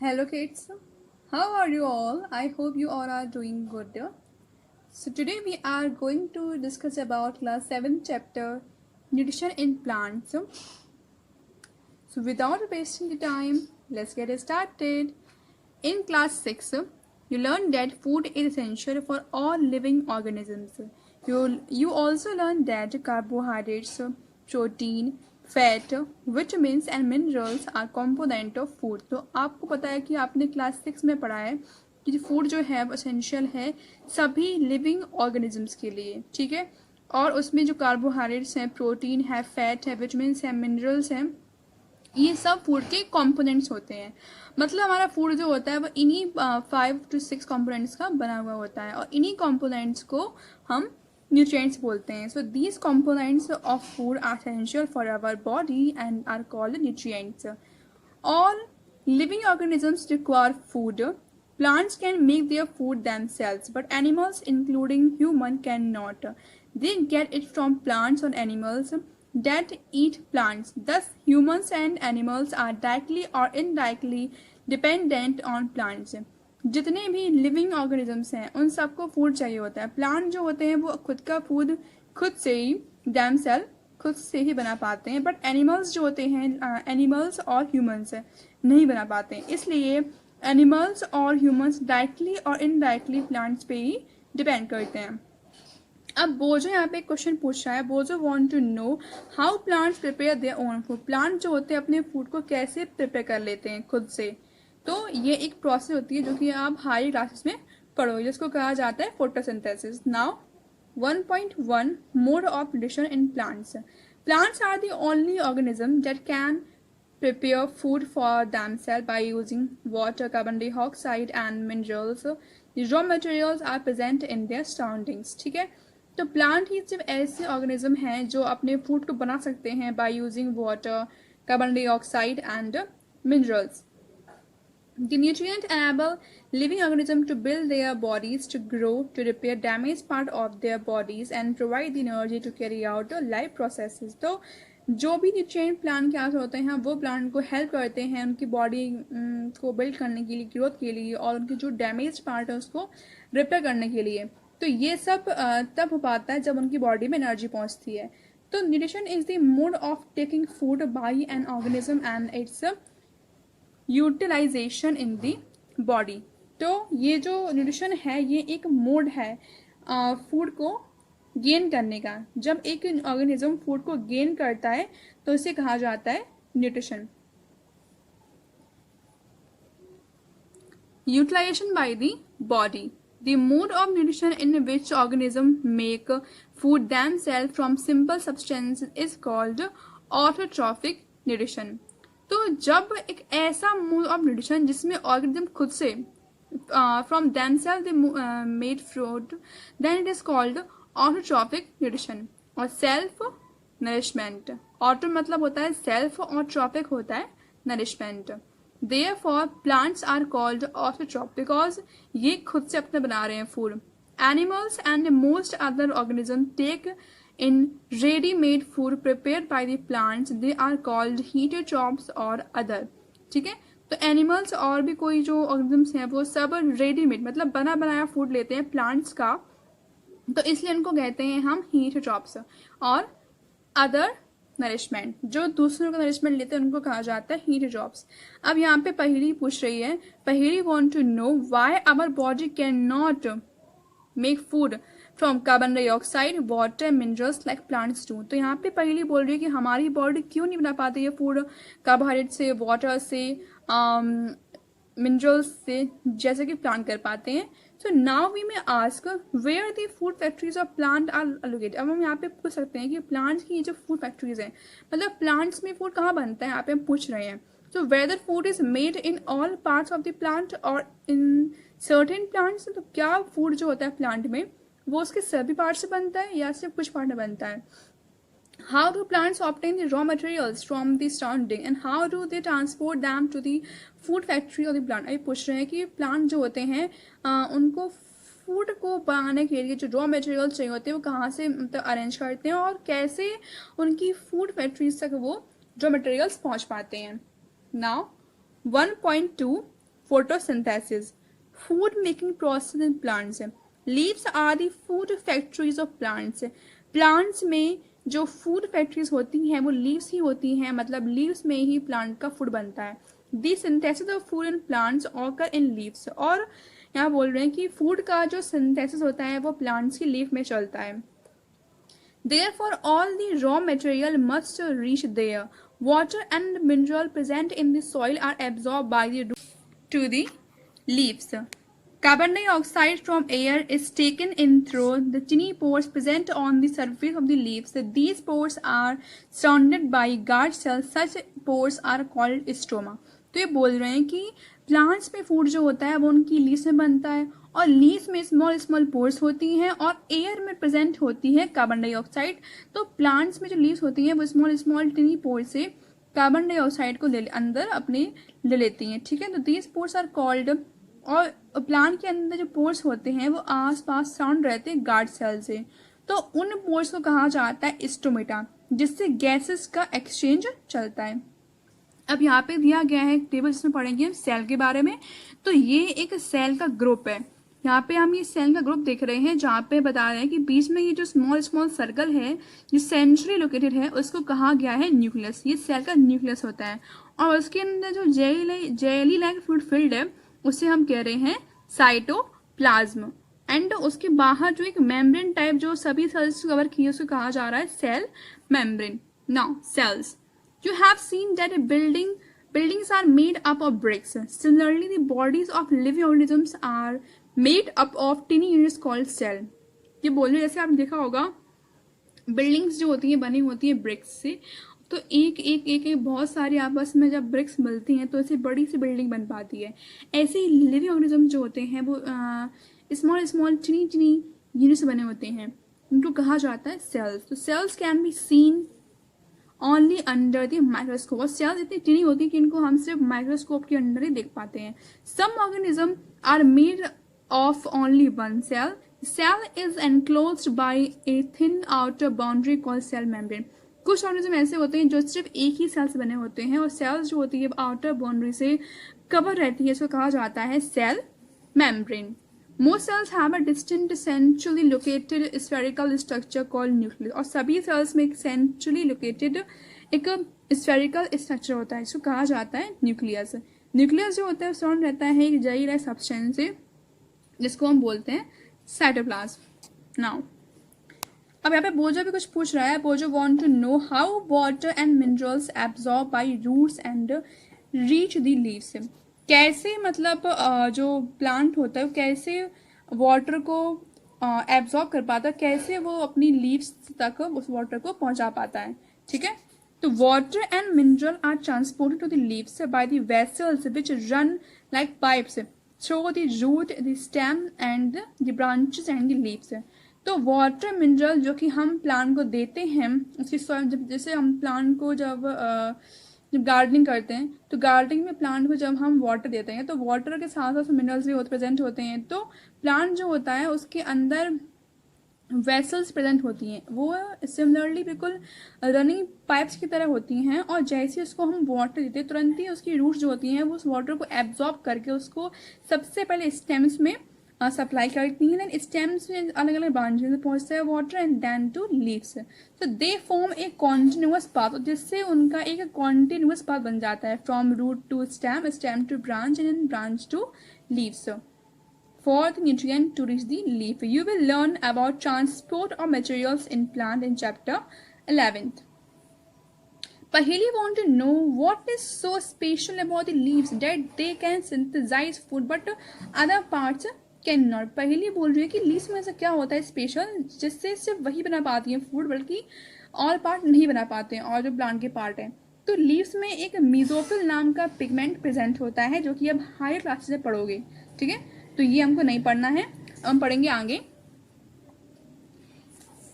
Hello kids, how are you all? I hope you all are doing good. So today we are going to discuss about class 7 chapter nutrition in plants. So without wasting the time, let's get started. In class 6, you learn that food is essential for all living organisms. You also learn that carbohydrates, protein, fat vitamins and minerals R component of food. तो आपको पता है कि आपने class 6 में पढ़ा है कि फूड जो है वो एसेंशियल है सभी लिविंग ऑर्गेनिजम्स के लिए, ठीक है। और उसमें जो कार्बोहाइड्रेट्स हैं, प्रोटीन है, फैट है, विटामिन्स हैं, मिनरल्स हैं, ये सब फूड के कंपोनेंट्स होते हैं। मतलब हमारा फूड जो होता है वो इन्हीं 5 to 6 कंपोनेंट्स का बना हुआ होता है और इन्हीं कंपोनेंट्स को हम न्यूट्रिएंट्स बोलते हैं। So these components of food are essential for our body and are called nutrients. All living organisms require food. Plants can make their food themselves, but animals, including human, cannot. They get it from plants or animals that eat plants. Thus, humans and animals are directly or indirectly dependent on plants. जितने भी living organisms हैं उन सबको food चाहिए होता है। Plant जो होते हैं वो खुद का फूड खुद से ही themselves खुद से ही बना पाते हैं, बट एनिमल्स जो होते हैं, एनिमल्स और ह्यूमंस नहीं बना पाते हैं। इसलिए एनिमल्स और ह्यूमंस डायरेक्टली और इनडायरेक्टली प्लांट्स पे ही डिपेंड करते हैं। अब बोजो यहाँ पे क्वेश्चन पूछ रहा है, Boojho want to know how plants prepare their own food. Plant जो होते हैं अपने फूड को कैसे प्रिपेयर कर लेते हैं खुद से। तो ये एक प्रोसेस होती है जो कि आप हाई क्लासेस में पढ़ोगे, जिसको कहा जाता है photosynthesis. Now 1.1 Mode of nutrition in plants. Plants are the only organism that can prepare food for themselves by using water, carbon dioxide and minerals. The raw materials are present in their surroundings. ठीक है, तो plant ही सिर्फ ऐसे organism हैं जो अपने food को बना सकते हैं by using water, carbon dioxide and minerals. The nutrient enable living organisms to build their bodies, to grow, to repair damaged part of their bodies and provide the energy to carry out the life processes. तो जो भी nutrient plant के आस होते हैं वो plant को help करते हैं उनकी बॉडी को बिल्ड करने के लिए, ग्रोथ के लिए, और उनकी जो डैमेज पार्ट है उसको रिपेयर करने के लिए। तो ये सब तब हो पाता है जब उनकी बॉडी में एनर्जी पहुंचती है। तो nutrition is the mode of taking food by an organism and its utilization in the body. तो ये जो न्यूट्रिशन है ये एक मोड है फूड को गेन करने का। जब एक ऑर्गेनिज्म फूड को गेन करता है तो इसे कहा जाता है nutrition. Utilization by the body, the mode of nutrition in which organisms make food themselves from simple substances is called autotrophic nutrition. तो जब एक ऐसा मोड ऑफ न्यूट्रिशन जिसमें ऑर्गेनिज्म खुद से from themselves they made food, then it is called autotrophic nutrition और self nourishment. Auto मतलब होता है सेल्फ और ट्रॉपिक होता है nourishment. Therefore, plants are called autotrophic because ये खुद से अपने बना रहे हैं food. Animals and most other organisms take in ready-made food prepared by the plants. They are called heterotrophs or other. ठीक है, तो एनिमल्स और भी कोई जो ऑर्गेनिजम्स हैं वो सब रेडीमेड मतलब बना बनाया फूड लेते हैं प्लांट्स का, तो इसलिए उनको कहते हैं हम heterotrophs। और अदर नरिशमेंट, जो दूसरों का नरिशमेंट लेते हैं उनको कहा जाता है heterotrophs। अब यहाँ पे पहेली पूछ रही है, Paheli want to know why our body can not make food from carbon dioxide, water, minerals like plants do. तो यहाँ पे पहेली बोल रही है कि हमारी बॉडी क्यों नहीं बना पाती है फूड कार्बोहाइड्रेट से, वाटर से, मिनरल्स से, जैसे कि प्लांट कर पाते हैं। So now we may ask where the food factories of plant are located. अब हम यहाँ पे पूछ सकते हैं कि प्लांट्स की जो फूड फैक्ट्रीज हैं, मतलब प्लांट्स में फूड कहाँ बनता है, यहाँ पे हम पूछ रहे हैं। तो whether food is made in all parts of the plant और इन सर्टेन प्लांट्स। तो क्या फूड जो होता है प्लांट में वो उसके सभी पार्ट से बनता है या सिर्फ कुछ पार्ट में बनता है। How do plants obtain the raw materials from the surrounding and how do they transport them to the food factory of the plant? अभी पूछ रहे हैं कि प्लांट जो होते हैं उनको फूड को बनाने के लिए जो रॉ मटेरियल्स चाहिए होते हैं वो कहाँ से मतलब अरेंज करते हैं और कैसे उनकी फूड फैक्ट्रीज तक वो रॉ मटेरियल्स पहुँच पाते हैं। Now 1.2 photosynthesis, food making process in plants. Leaves are the food factories of plants. Plants में जो फूड फैक्ट्रीज होती हैं वो लीव्स ही होती हैं, मतलब लीव्स में ही प्लांट का फूड बनता है. The synthesis of food in plants occur in leaves. और यहाँ बोल रहे हैं कि फूड का जो सिंथेसिस होता है वो प्लांट्स की लीफ में चलता है. Therefore, all the raw material must reach there. Water and mineral present in the soil are absorbed by the root to the leaves. Carbon dioxide from air is taken in through the tiny pores present on the surface of the leaves. These pores are surrounded by guard cells. Such pores are called stroma. तो ये बोल रहे हैं कि plants में food जो होता है वो उनकी लीव्स में बनता है और लीव्स में स्मॉल स्मॉल पोर्स होती हैं और एयर में प्रेजेंट होती है कार्बन डाइऑक्साइड. तो प्लांट्स में जो लीव्स होती हैं वो स्मॉल स्मॉल टिनी पोर्स से कार्बन डाइऑक्साइड को अंदर अपने ले लेती हैं. ठीक है, तो दीज पोर्स आर कॉल्ड. और प्लांट के अंदर जो पोर्स होते हैं वो आस पास साउंड रहते हैं गार्ड सेल से. तो उन पोर्स को कहा जाता है स्टोमेटा, जिससे गैसेस का एक्सचेंज चलता है. अब यहाँ पे दिया गया है एक टेबल जिसमें पढ़ेंगे हम सेल के बारे में. तो ये एक सेल का ग्रुप है. यहाँ पे हम ये सेल का ग्रुप देख रहे हैं जहाँ पे बता रहे हैं कि बीच में ये जो स्मॉल स्मॉल सर्कल है जो सेंट्रली लोकेटेड है उसको कहा गया है न्यूक्लियस. ये सेल का न्यूक्लियस होता है और उसके अंदर जो जेली लाइक फ्लूइड फिल्ड है उसे हम कह रहे हैं साइटोप्लाज्म. एंड उसके बाहर जो एक मेम्ब्रेन टाइप जो सभी सेल्स कवर किए उसको कहा जा रहा है cell membrane. Now cells, you have seen that buildings are made up of bricks. Similarly, the bodies of living organisms are made up of tiny units called cell. ये बोलने जैसे आपने देखा होगा बिल्डिंग्स जो होती हैं बनी होती हैं ब्रिक्स से. तो एक एक एक एक बहुत सारी आपस में जब ब्रिक्स मिलती हैं तो ऐसे बड़ी सी बिल्डिंग बन पाती है. ऐसे ही लिविंग ऑर्गेनिज्म जो होते हैं वो स्मॉल स्मॉल चिनी चिनी यूनिट्स बने होते हैं, उनको कहा जाता है सेल्स. तो cells can be seen only under the microscope. और सेल्स इतनी टिनी होती है कि इनको हम सिर्फ माइक्रोस्कोप के अंदर ही देख पाते हैं. Some organism are made of only one cell. Cell is enclosed by a thin outer boundary called cell membrane. कुछ ऑर्गेनिज्म ऐसे होते हैं जो सिर्फ एक ही सेल से बने होते हैं और सेल्स जो होती है आउटर बाउंड्री से कवर रहती है, इसको कहा जाता है cell membrane. Most cells have a distinct centrally located spherical structure called nucleus. और सभी सेल्स में एक centrally located एक spherical structure होता है, इसको कहा जाता है न्यूक्लियस. न्यूक्लियस जो होता है सराउंड रहता है एक जेली सब्सटेंस से जिसको हम बोलते हैं साइटोप्लाज्म. नाउ अब यहाँ पे बोजो भी कुछ पूछ रहा है. Boojho want to know how water and minerals absorb by roots and reach the leaves. कैसे मतलब जो प्लांट होता है कैसे वाटर को एब्जॉर्ब कर पाता है, कैसे वो अपनी लीव्स तक उस वाटर को पहुंचा पाता है. ठीक है, तो water and mineral are transported to the leaves by the vessels which run like pipes through the root, the stem and the branches and the leaves. तो वाटर मिनरल जो कि हम प्लांट को देते हैं उसकी जैसे हम प्लांट को जब गार्डनिंग करते हैं तो गार्डनिंग में प्लांट को जब हम वाटर देते हैं तो वाटर के साथ साथ मिनरल्स भी प्रेजेंट होते हैं. तो प्लांट जो होता है उसके अंदर वेसल्स प्रेजेंट होती हैं, वो सिमिलरली बिल्कुल रनिंग पाइप्स की तरह होती हैं. और जैसे उसको हम वाटर देते हैं तुरंत ही उसकी रूट्स जो होती हैं वो उस वाटर को एब्जॉर्ब करके उसको सबसे पहले स्टेम्स में सप्लाई करती हैं. देन स्टेम्स में अलग अलग ब्रांचेस में पहुंचता है water and then to leaves. तो they form a continuous path, जिससे उनका एक कॉन्टिन्यूअस पाथ बन जाता है from root to stem, stem to branch and branch to leaves for the nutrient to reach the leaf. You will learn about transport of materials in plant in chapter 11th. Paheli want to know what is so special about the leaves that they can synthesize food but other parts can not. पहली बोल रही है कि leaves में ऐसा क्या होता है स्पेशल जिससे सिर्फ वही बना पाती हैं फूड बल्कि और पार्ट नहीं बना पाते हैं और जो प्लांट के पार्ट हैं. तो लीव्स में एक मीजोफिल नाम का पिगमेंट प्रेजेंट होता है जो कि अब हायर क्लासेस में पढ़ोगे. ठीक है, तो ये हमको नहीं पढ़ना है, हम पढ़ेंगे आगे.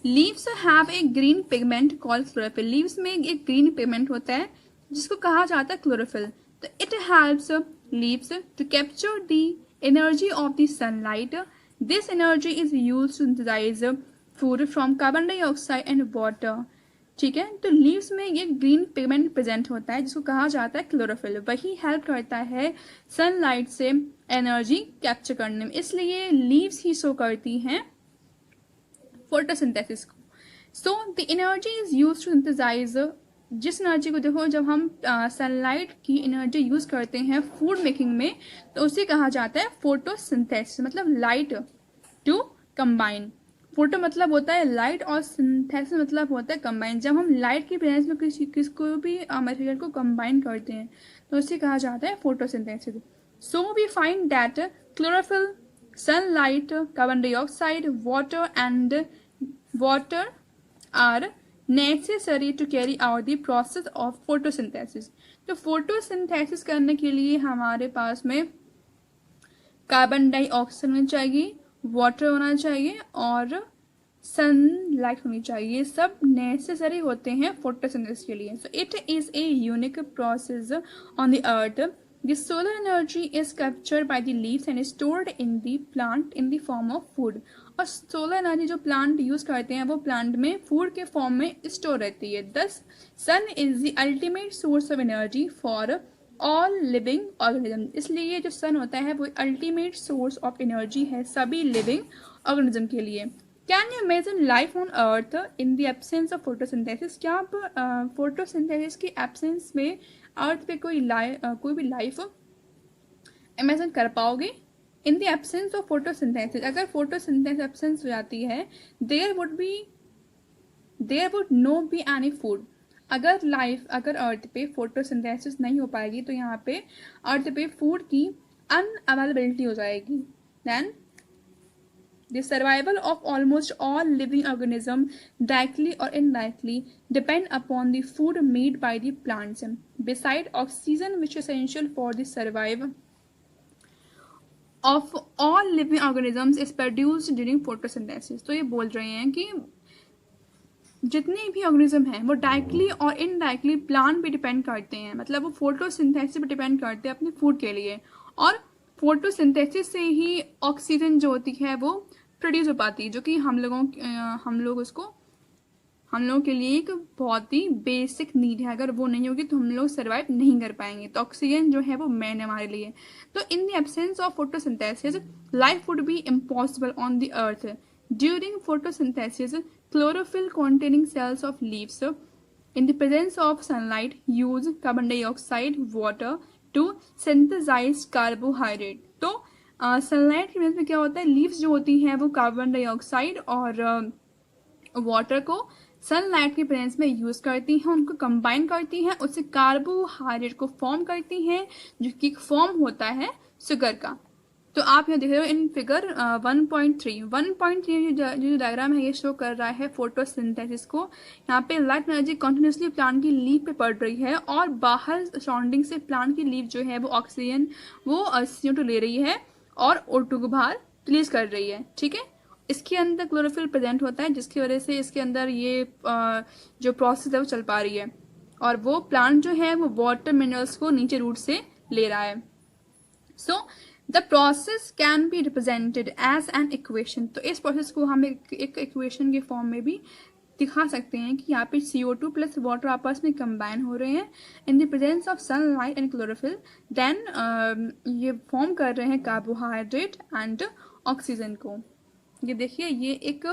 Leaves have a green pigment called chlorophyll. Leaves में एक ग्रीन पिगमेंट होता है जिसको कहा जाता है क्लोरोफिल. तो it helps leaves to capture the energy of the sunlight. This energy is used to synthesize food from carbon dioxide and water. ठीक है। तो लीव्स में ये ग्रीन पिगमेंट प्रेजेंट होता है जिसको कहा जाता है क्लोरोफिल। वही हेल्प करता है सनलाइट से एनर्जी कैप्चर करने में, इसलिए लीव्स ही शो करती हैं फोटोसिंथेसिस को। So the energy is use to synthesize, जिस एनर्जी को देखो जब हम सनलाइट की एनर्जी यूज करते हैं फूड मेकिंग में तो उसे कहा जाता है फोटोसिंथेसिस, मतलब लाइट टू कंबाइन। फोटो मतलब होता है लाइट और सिंथेसिस मतलब होता है कंबाइन। जब हम लाइट की प्रेजेंस में किसको भी मटेरियल को कंबाइन करते हैं तो उसे कहा जाता है photosynthesis. So we find that chlorophyll, sunlight, carbon dioxide, water are necessary to carry out the process of photosynthesis। तो फोटोसिंथेसिस करने के लिए हमारे पास में कार्बन डाइऑक्साइड होना चाहिए, वाटर होना चाहिए और सनलाइट होनी चाहिए। ये सब नेसेसरी होते हैं फोटोसिंथेसिस के लिए। So it is a unique process on the earth. The solar energy is captured by the leaves and is stored in the plant in the form of food। और solar energy जो plant use करते हैं वो plant में food के form में store रहती है। Thus, sun is the ultimate source of energy for all living organisms। इसलिए जो सन होता है वो अल्टीमेट सोर्स ऑफ एनर्जी है सभी लिविंग ऑर्गेनिज्म के लिए। Can you imagine life on earth in the absence of photosynthesis? क्या आप फोटोसिंथेसिस की एब्सेंस में अर्थ पे कोई भी लाइफ इमेजिन कर पाओगे? In the absence of photosynthesis, अगर फोटोसिंथेसिस एब्सेंस हो जाती है there would no be any food. अगर अर्थ पे फोटोसिंथेसिस नहीं हो पाएगी तो यहाँ पे अर्थ पे फूड की अनअवेलेबिलिटी हो जाएगी। Then the survival of almost all living organisms directly or indirectly depend upon the food made by the plants, beside oxygen which is essential for the survival of all living organisms is produced during photosynthesis। तो ये बोल रहे हैं कि जितने भी organism हैं वो डायरेक्टली और इनडायरेक्टली प्लांट पे डिपेंड करते हैं, मतलब वो फोटोसिंथेसिस पे डिपेंड करते हैं अपने फूड के लिए। और फोटोसिंथेसिस से ही ऑक्सीजन जो होती है वो प्रोड्यूस हो पाती है, जो कि हम लोगों के लिए एक बहुत ही बेसिक नीड है। अगर वो नहीं होगी तो हम लोग सर्वाइव नहीं कर पाएंगे। तो ऑक्सीजन जो है वो मेन है हमारे लिए। तो इन the absence of photosynthesis life would be impossible on the earth. During photosynthesis chlorophyll containing cells of leaves in the presence of sunlight use carbon dioxide water to synthesize carbohydrate। तो sunlight की वजह से क्या होता है, leaves जो होती हैं वो कार्बन डाइऑक्साइड और वाटर को सनलाइट की प्रेजेंस में यूज करती हैं, उनको कंबाइन करती हैं, उससे कार्बोहाइड्रेट को फॉर्म करती हैं जो कि फॉर्म होता है शुगर का। तो आप यहाँ देख रहे हो इन फिगर 1.3 जो डायग्राम है ये शो कर रहा है फोटोसिंथेसिस को। यहाँ पे लाइट एनर्जी कंटिन्यूसली प्लांट की लीफ पे पड़ रही है और बाहर सराउंडिंग से प्लांट की लीफ जो है वो ऑक्सीजन वो CO2 ले रही है और O2 को बाहर रिलीज कर रही है। ठीक है, इसके अंदर क्लोरोफिल प्रेजेंट होता है जिसकी वजह से इसके अंदर ये जो प्रोसेस है वो चल पा रही है और वो प्लांट जो है वो वाटर मिनरल्स को नीचे रूट से ले रहा है। So the process can be represented as an equation. तो इस प्रोसेस को हम एक इक्वेशन के फॉर्म में भी दिखा सकते हैं कि यहाँ पे CO2 प्लस वाटर आपस में कंबाइन हो रहे हैं in the presence of sunlight and chlorophyll. Then ये फॉर्म कर रहे हैं कार्बोहाइड्रेट एंड ऑक्सीजन को। ये देखिए ये एक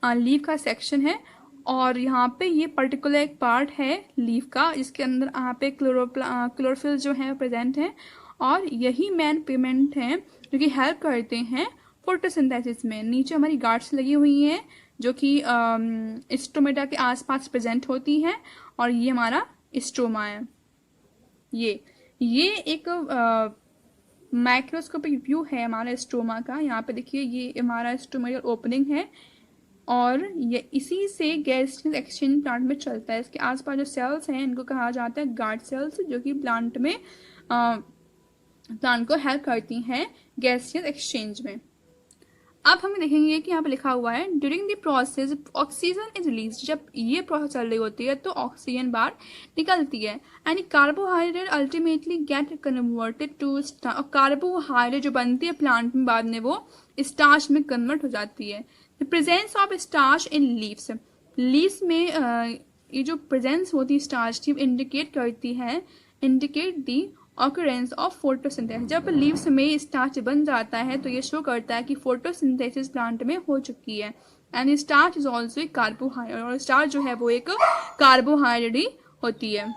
लीफ का सेक्शन है और यहाँ पे ये पर्टिकुलर एक पार्ट है लीफ का जिसके अंदर यहाँ पे क्लोरोफिल जो है प्रेजेंट है और यही मेन पिगमेंट हैं जो कि हेल्प करते हैं फोटोसिंथेसिस में। नीचे हमारी गार्ड्स लगी हुई हैं जो कि स्टोमेटा के आसपास प्रेजेंट होती हैं और ये हमारा स्टोमा है। ये एक माइक्रोस्कोपिक व्यू है हमारा स्टोमा का। यहाँ पे देखिए ये हमारा स्टोमेटल ओपनिंग है और ये इसी से गैसियस एक्सचेंज प्लांट में चलता है। इसके आसपास जो सेल्स हैं इनको कहा जाता है गार्ड सेल्स, जो कि प्लांट में प्लांट को हेल्प करती हैं गैसियस एक्सचेंज में। अब हम देखेंगे कि यहाँ पे लिखा हुआ है during the process oxygen is release. जब ये प्रोसेस चल रही होती है तो ऑक्सीजन बाहर निकलती है and carbohydrate ultimately get converted to starch. और कार्बोहाइड्रेट जो बनती है प्लांट में बाद में वो स्टार्च में कन्वर्ट हो जाती है। The presence of starch in leaves में ये जो प्रेजेंस होती है स्टार्च की इंडिकेट करती है, indicate the occurrence of photosynthesis. जब लीव्स में स्टार्च बन जाता है तो ये शो करता है कि फोटोसिंथेसिस प्लांट में हो चुकी है। And starch is also a carbohydrate, और स्टार्च जो है वो एक कार्बोहाइड्रेट होती है।